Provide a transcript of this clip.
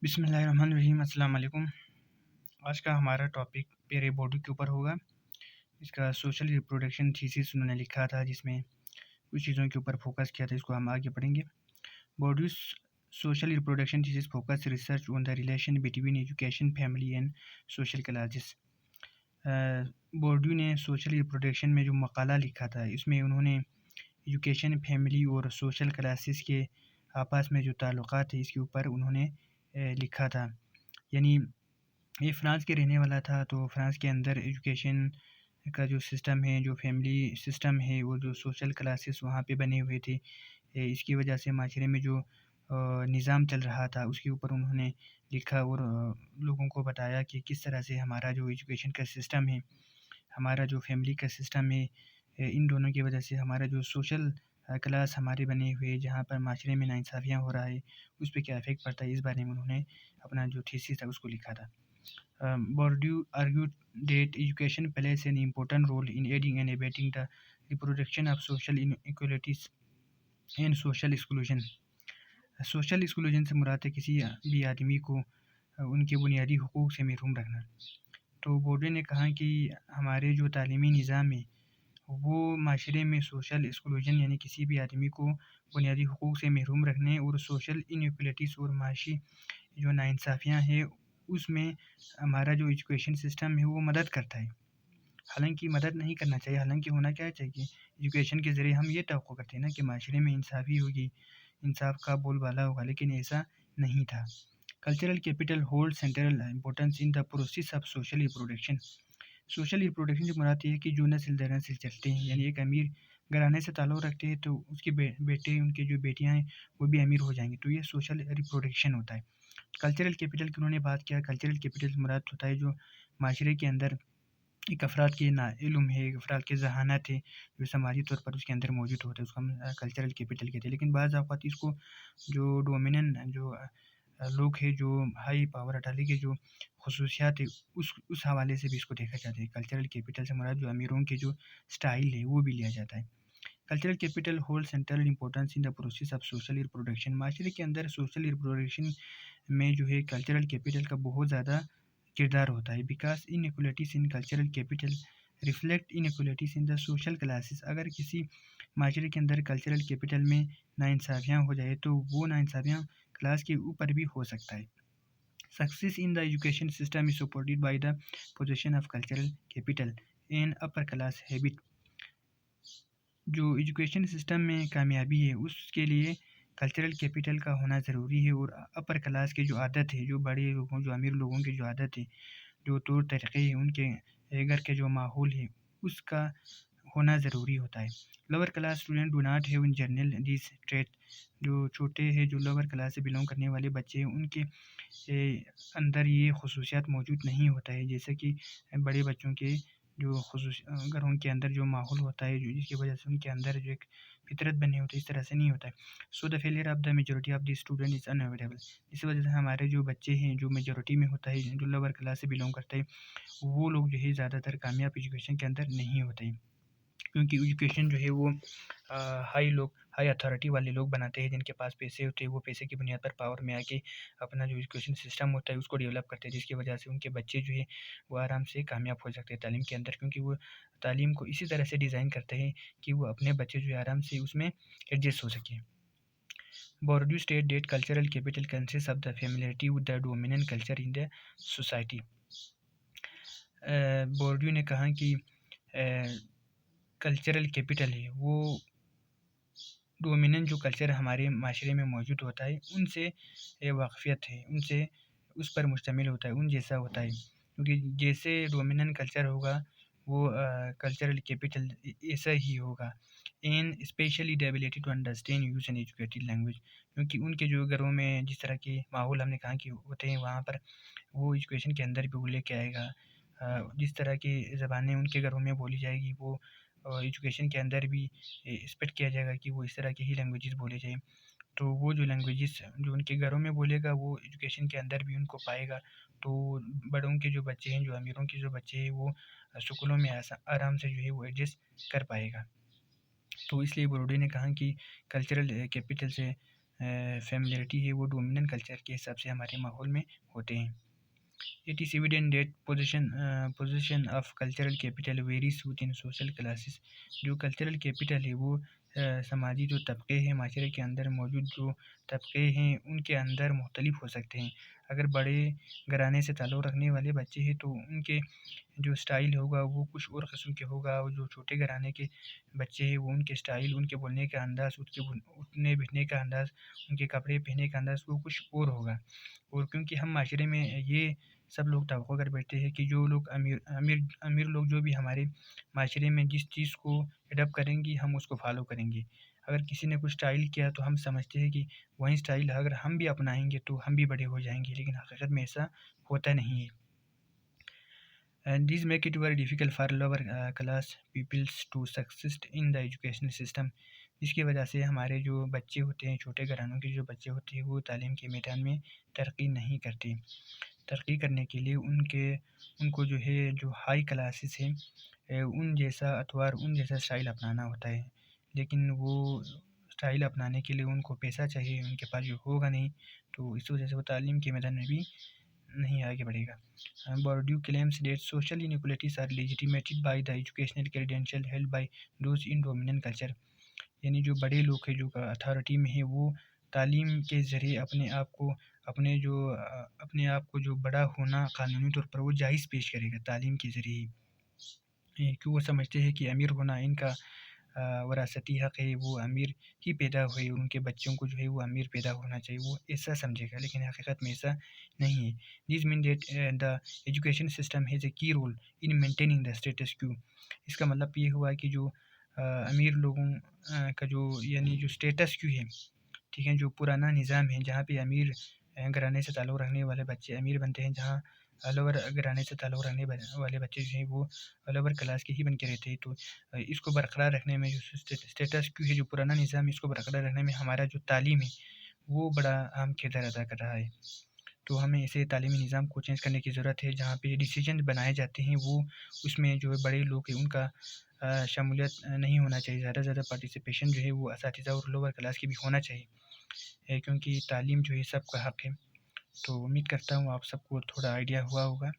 بسم اللہ الرحمن الرحیم۔ السلام علیکم۔ آج کا ہمارا ٹاپک پیرے باڈی کے اوپر ہوگا۔ اس کا سوشل ریپروڈکشن تھیسس انہوں نے لکھا تھا، جس میں کچھ چیزوں کے اوپر فوکس کیا تھا۔ اس کو ہم آگے پڑھیں گے۔ Bourdieu's social reproduction thesis focus research on the relation between education family and social classes. Bourdieu نے سوشل ریپروڈکشن میں جو مقالہ لکھا تھا، اس میں انہوں نے ایجوکیشن فیملی اور سوشل کلاسز کے آپس میں جو تعلقات ہیں اس کے اوپر انہوں نے لکھا تھا۔ یعنی یہ فرانس کے رہنے والا تھا، تو فرانس کے اندر ایجوکیشن کا جو سسٹم ہے، جو فیملی سسٹم ہے، وہ جو سوشل کلاسز وہاں پہ بنے ہوئے تھے، اس کی وجہ سے معاشرے میں جو نظام چل رہا تھا اس کے اوپر انہوں نے لکھا اور لوگوں کو بتایا کہ کس طرح سے ہمارا جو ایجوکیشن کا سسٹم ہے، ہمارا جو فیملی کا سسٹم ہے، ان دونوں کی وجہ سے ہمارا جو سوشل کلاس ہمارے بنے ہوئے، جہاں پر معاشرے میں ناانصافیاں ہو رہا ہے، اس پہ کیا افیکٹ پڑتا ہے، اس بارے میں انہوں نے اپنا جو تھیسس تھا اس کو لکھا تھا۔ بورڈیو argued that education plays an important role in aiding and abetting the reproduction of social inequalities and social exclusion۔ Social exclusion سے مراد ہے کسی بھی آدمی کو ان کے بنیادی حقوق سے محروم رکھنا۔ تو بورڈیو نے کہا کہ ہمارے جو تعلیمی نظام ہے وہ معاشرے میں سوشل ایکسکلوژن یعنی کسی بھی آدمی کو بنیادی حقوق سے محروم رکھنے اور سوشل انیکولیٹیز اور معاشی جو ناانصافیاں ہیں اس میں ہمارا جو ایجوکیشن سسٹم ہے وہ مدد کرتا ہے۔ حالانکہ مدد نہیں کرنا چاہیے، حالانکہ ہونا کیا چاہیے، ایجوکیشن کے ذریعے ہم یہ توقع کرتے ہیں نا کہ معاشرے میں انصافی ہوگی، انصاف کا بول بالا ہوگا، لیکن ایسا نہیں تھا۔ Cultural capital hold central importance in the process of social reproduction. Social reproduction سے مراد یہ ہے کہ جو نسل در نسل چلتے ہیں، یعنی ایک امیر گھرانے سے تعلق رکھتے ہیں تو اس کے بیٹے، ان کے جو بیٹیاں ہیں وہ بھی امیر ہو جائیں گے، تو یہ سوشل ریپروڈکشن ہوتا ہے۔ کلچرل کیپٹل کی انہوں نے بات کیا، کلچرل کیپٹل سے مراد ہوتا ہے جو معاشرے کے اندر ایک افراد کے علم ہے، ایک افراد کے ذہانت ہے، جو سماجی طور پر اس کے اندر موجود ہوتا ہے، اس کو ہم کلچرل کیپٹل کہتے ہیں۔ لیکن بعض اوقات اس کو جو ڈومینن جو لوگ ہیں، جو ہائی پاور اٹھالی کے جو خصوصیات ہے، اس حوالے سے بھی اس کو دیکھا جاتا ہے۔ کلچرل کیپٹل سے مراد جو امیروں کے جو سٹائل ہے وہ بھی لیا جاتا ہے۔ Cultural capital hold central importance in the process of social reproduction. معاشرے کے اندر سوشل ریپروڈکشن میں جو ہے کلچرل کیپٹل کا بہت زیادہ کردار ہوتا ہے۔ Because inequalities in cultural capital reflect inequalities in the social classes. اگر کسی معاشرے کے اندر کلچرل کیپٹل میں ناانصافیاں ہو جائے تو وہ ناانصافیاں کلاس کے اوپر بھی ہو سکتا ہے۔ Success in the education system is supported by the possession of cultural capital and upper class habit۔ جو ایجوکیشن سسٹم میں کامیابی ہے اس کے لیے کلچرل کیپٹل کا ہونا ضروری ہے، اور اپر کلاس کے جو عادت ہے، جو بڑے لوگوں، جو امیر لوگوں کی جو عادت ہے، جو طور طریقے ہیں، ان کے گھر کے جو ماحول ہے اس کا ہونا ضروری ہوتا ہے۔ Lower class student do not have in general these treat. جو چھوٹے ہیں، جو لوور کلاس سے بلونگ کرنے والے بچے ہیں، ان کے اندر یہ خصوصیات موجود نہیں ہوتا ہے، جیسے کہ بڑے بچوں کے جو گھروں کے اندر جو ماحول ہوتا ہے، جس کی وجہ سے ان کے اندر جو ایک فطرت بنی ہوتی ہے، اس طرح سے نہیں ہوتا ہے۔ So the failure of the majority of the student is unavoidable. اس وجہ سے ہمارے جو بچے ہیں، جو میجورٹی میں ہوتا ہے، جو لوور کلاس سے بلونگ کرتا ہے، وہ لوگ جو ہے زیادہ تر کامیاب ایجوکیشن کے اندر نہیں ہوتے ہیں، کیونکہ ایجوکیشن جو ہے وہ ہائی اتھارٹی والے لوگ بناتے ہیں، جن کے پاس پیسے ہوتے ہیں، وہ پیسے کی بنیاد پر پاور میں آ کے اپنا جو ایجوکیشن سسٹم ہوتا ہے اس کو ڈیولپ کرتے ہیں، جس کی وجہ سے ان کے بچے جو ہے وہ آرام سے کامیاب ہو سکتے ہیں تعلیم کے اندر، کیونکہ وہ تعلیم کو اسی طرح سے ڈیزائن کرتے ہیں کہ وہ اپنے بچے جو ہے آرام سے اس میں ایڈجسٹ ہو سکیں۔ Bourdieu state that cultural capital consist of the familiarity with the dominant culture in the society. Bourdieu نے کہا کہ کلچرل کیپٹل ہے وہ ڈومیننٹ جو کلچر ہمارے معاشرے میں موجود ہوتا ہے ان سے واقفیت ہے، ان سے اس پر مشتمل ہوتا ہے، ان جیسا ہوتا ہے، کیونکہ جیسے ڈومیننٹ کلچر ہوگا وہ کلچرل کیپٹل ایسا ہی ہوگا۔ And specially the ability to understand use and educated language, کیونکہ ان کے جو گھروں میں جس طرح کے ماحول ہم نے کہا کہ ہوتے ہیں، وہاں پر وہ ایجوکیشن کے اندر بھی وہ لے کے آئے گا۔ جس طرح کی زبانیں ان کے گھروں میں بولی جائے گی، وہ ایجوکیشن کے اندر بھی ایکسپیکٹ کیا جائے گا کہ وہ اس طرح کی ہی لینگویجز بولے جائیں، تو وہ جو لینگویجز جو ان کے گھروں میں بولے گا وہ ایجوکیشن کے اندر بھی ان کو پائے گا، تو بڑوں کے جو بچے ہیں، جو امیروں کے جو بچے ہیں، وہ اسکولوں میں آرام سے جو ہے وہ ایڈجسٹ کر پائے گا۔ تو اس لیے بورڈیو نے کہا کہ کلچرل کیپٹل سے فیملیرٹی ہے وہ ڈومیننٹ کلچر کے حساب سے ہمارے ماحول میں ہوتے ہیں. It is evident that position of cultural capital varies within social classes. جو کلچرل کیپٹل ہے وہ سماجی جو طبقے ہیں، معاشرے کے اندر موجود جو طبقے ہیں ان کے اندر مختلف ہو سکتے ہیں. اگر بڑے گھرانے سے تعلق رکھنے والے بچے ہیں تو ان کے جو سٹائل ہوگا وہ کچھ اور قسم کے ہوگا، اور جو چھوٹے گھرانے کے بچے ہیں وہ ان کے سٹائل، ان کے بولنے کا انداز، ان کے اٹھنے بیٹھنے کا انداز، ان کے کپڑے پہننے کا انداز وہ کچھ اور ہوگا. اور کیونکہ ہم معاشرے میں یہ سب لوگ توقع کر بیٹھتے ہیں کہ جو لوگ امیر لوگ جو بھی ہمارے معاشرے میں جس چیز کو اڈاپٹ کریں گے ہم اس کو فالو کریں گے. اگر کسی نے کچھ سٹائل کیا تو ہم سمجھتے ہیں کہ وہی سٹائل اگر ہم بھی اپنائیں گے تو ہم بھی بڑے ہو جائیں گے، لیکن حقیقت میں ایسا ہوتا نہیں ہے. And this make it very difficult for lower class peoples to succeed in the educational system. جس کی وجہ سے ہمارے جو بچے ہوتے ہیں، چھوٹے گھرانوں کے جو بچے ہوتے ہیں وہ تعلیم کے میدان میں ترقی نہیں کرتے. ترقی کرنے کے لیے ان کو جو ہے جو ہائی کلاسز ہیں ان جیسا اطوار، ان جیسا اسٹائل اپنانا ہوتا ہے. لیکن وہ اسٹائل اپنانے کے لیے ان کو پیسہ چاہیے، ان کے پاس جو ہوگا نہیں، تو اس وجہ سے وہ تعلیم کے میدان میں بھی نہیں آگے بڑھے گا. Bourdieu claims that social inequalities are legitimated by the educational credential held by those in dominant culture. یعنی جو بڑے لوگ ہیں جو اتھارٹی میں ہیں وہ تعلیم کے ذریعے اپنے آپ کو جو بڑا ہونا قانونی طور پر وہ جائز پیش کرے گا تعلیم کے ذریعے، کیوں وہ سمجھتے ہیں کہ امیر ہونا ان کا وراثتی حق ہے، وہ امیر ہی پیدا ہوئے، ان کے بچوں کو جو ہے وہ امیر پیدا ہونا چاہیے، وہ ایسا سمجھے گا. لیکن حقیقت میں ایسا نہیں ہے. This means that the education system has a key role in maintaining the status quo. اس کا مطلب یہ ہوا کہ جو امیر لوگوں کا جو یعنی جو اسٹیٹس کیو ہے، ٹھیک ہے، جو پرانا نظام ہے جہاں پہ امیر گھرانے سے تعلق رکھنے والے بچے امیر بنتے ہیں، جہاں لوور گھرانے سے تعلق رکھنے والے بچے جو ہیں وہ لوور کلاس کے ہی بن کے رہتے ہیں. تو اس کو برقرار رکھنے میں جو اسٹیٹس کیو ہے، جو پرانا نظام ہے، اس کو برقرار رکھنے میں ہمارا جو تعلیم ہے وہ بڑا اہم کردار ادا کر رہا ہے. تو ہمیں ایسے تعلیمی نظام کو چینج کرنے کی ضرورت ہے جہاں پہ ڈیسیجن بنائے جاتے ہیں وہ اس میں جو بڑے لوگ ہیں ان کا شمولیت نہیں ہونا چاہیے. زیادہ سے زیادہ پارٹیسپیشن جو ہے وہ اساتذہ اور لوور کلاس کی بھی ہونا چاہیے، کیونکہ تعلیم جو ہے سب کا حق ہے. تو امید کرتا ہوں آپ سب کو تھوڑا آئیڈیا ہوا ہوگا.